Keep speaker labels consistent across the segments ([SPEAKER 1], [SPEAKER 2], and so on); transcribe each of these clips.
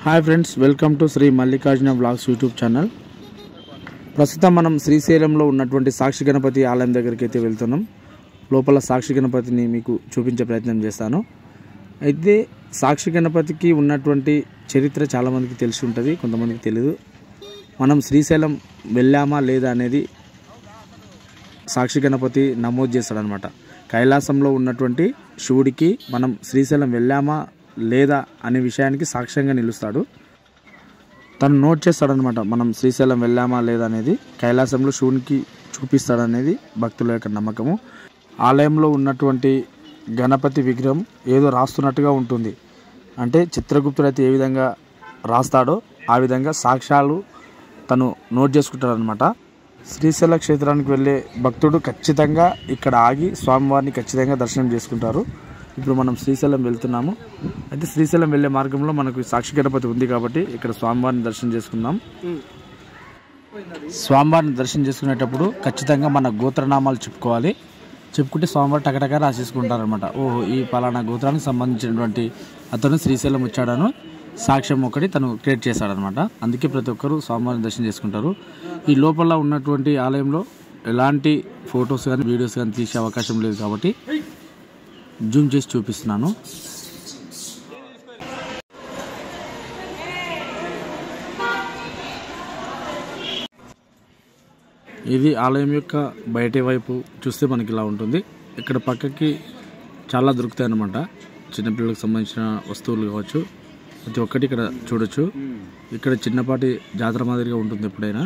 [SPEAKER 1] Hi friends, welcome to Shri Mallikarjuna vlogs YouTube channel. ప్రస్తుతం మనం శ్రీశైలంలో ఉన్నటువంటి సాక్షి గణపతి ఆలయం దగ్గరికి అయితే వెళ్తున్నాం. లోపల సాక్షి గణపతిని మీకు చూపించే ప్రయత్నం చేస్తాను. అయితే సాక్షి గణపతికి ఉన్నటువంటి చరిత్ర చాలామందికి తెలిసి ఉంటుంది, కొంతమందికి తెలియదు. మనం శ్రీశైలం వెళ్ళామా లేదా అనేది సాక్షి గణపతి నమోదు చేస్తాడనమాట. కైలాసంలో ఉన్నటువంటి శివుడికి మనం శ్రీశైలం వెళ్ళామా లేదా అనే విషయానికి సాక్ష్యంగా నిలుస్తాడు. తను నోట్ చేస్తాడనమాట. మనం శ్రీశైలం వెళ్ళామా లేదా అనేది కైలాసంలో శివునికి చూపిస్తాడనేది భక్తుల యొక్క నమ్మకము. ఆలయంలో ఉన్నటువంటి గణపతి విగ్రహం ఏదో రాస్తున్నట్టుగా ఉంటుంది. అంటే చిత్రగుప్తుడు అయితే ఏ విధంగా రాస్తాడో ఆ విధంగా సాక్ష్యాలు తను నోట్ చేసుకుంటాడనమాట. శ్రీశైల క్షేత్రానికి వెళ్ళే భక్తుడు ఖచ్చితంగా ఇక్కడ ఆగి స్వామివారిని ఖచ్చితంగా దర్శనం చేసుకుంటారు. ఇప్పుడు మనం శ్రీశైలం వెళ్తున్నాము. అయితే శ్రీశైలం వెళ్ళే మార్గంలో మనకు సాక్షి గణపతి ఉంది కాబట్టి ఇక్కడ స్వామివారిని దర్శనం చేసుకుందాం. స్వామివారిని దర్శనం చేసుకునేటప్పుడు ఖచ్చితంగా మన గోత్రనామాలు చెప్పుకోవాలి. చెప్పుకుంటే స్వామివారు టకటక రాసేసుకుంటారనమాట. ఓహో, ఈ పలానా గోత్రానికి సంబంధించినటువంటి అతను శ్రీశైలం వచ్చాడను సాక్ష్యం ఒకటి తను క్రియేట్ చేశాడనమాట. అందుకే ప్రతి ఒక్కరూ స్వామివారిని దర్శనం చేసుకుంటారు. ఈ లోపల ఉన్నటువంటి ఆలయంలో ఎలాంటి ఫొటోస్ కానీ వీడియోస్ కానీ తీసే అవకాశం లేదు కాబట్టి జూమ్ చేసి చూపిస్తున్నాను. ఇది ఆలయం యొక్క బయటి వైపు చూస్తే మనకి ఇలా ఉంటుంది. ఇక్కడ పక్కకి చాలా దొరుకుతాయి అన్నమాట. చిన్నపిల్లలకు సంబంధించిన వస్తువులు కావచ్చు, ప్రతి ఒక్కటి ఇక్కడ చూడొచ్చు. ఇక్కడ చిన్నపాటి జాతర మాదిరిగా ఉంటుంది ఎప్పుడైనా.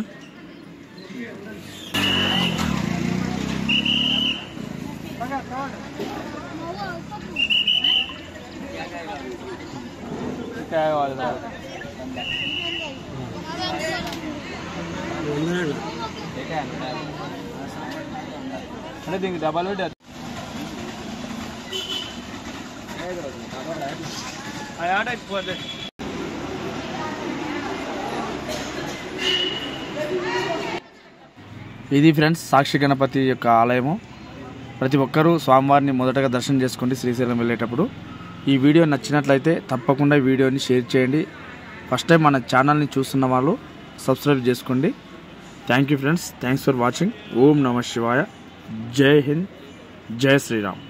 [SPEAKER 1] డబల్ ఇది ఫ్రెండ్స్ సాక్షి గణపతి యొక్క ఆలయము. ప్రతి ఒక్కరూ స్వామివారిని మొదటగా దర్శనం చేసుకోండి శ్రీశైలం వెళ్ళేటప్పుడు. ఈ వీడియో నచ్చినట్లయితే తప్పకుండా ఈ వీడియోని షేర్ చేయండి. ఫస్ట్ టైం మన ఛానల్ని చూస్తున్న వాళ్ళు సబ్స్క్రైబ్ చేసుకోండి. Thank you friends, thanks for watching. ఓం నమః శివాయ. జై హింద్, జై శ్రీరామ్.